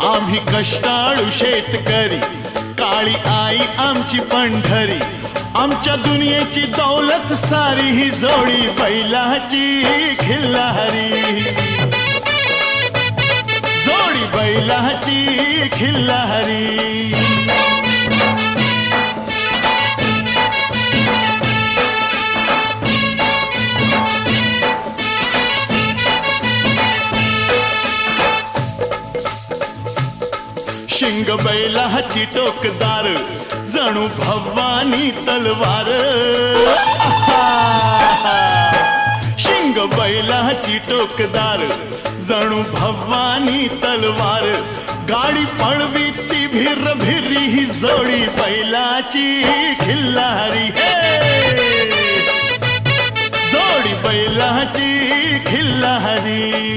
आम्ही कष्टाळू शेतकरी, काळी आई आमची पंढरी, आमच्या दुनियेची दौलत सारी ही जोडी बैलाची खिल्लारी, जोडी बैलाची खिल्लारी। शिंग बैलाची टोकदार, जणू भवानी तलवार। शिंग बैलाची टोकदार, जणू भवानी तलवार, गाडी पळवी ती भिर भिरी ही जोडी बैलाची खिल्लारी, जोडी बैलाची खिल्लारी।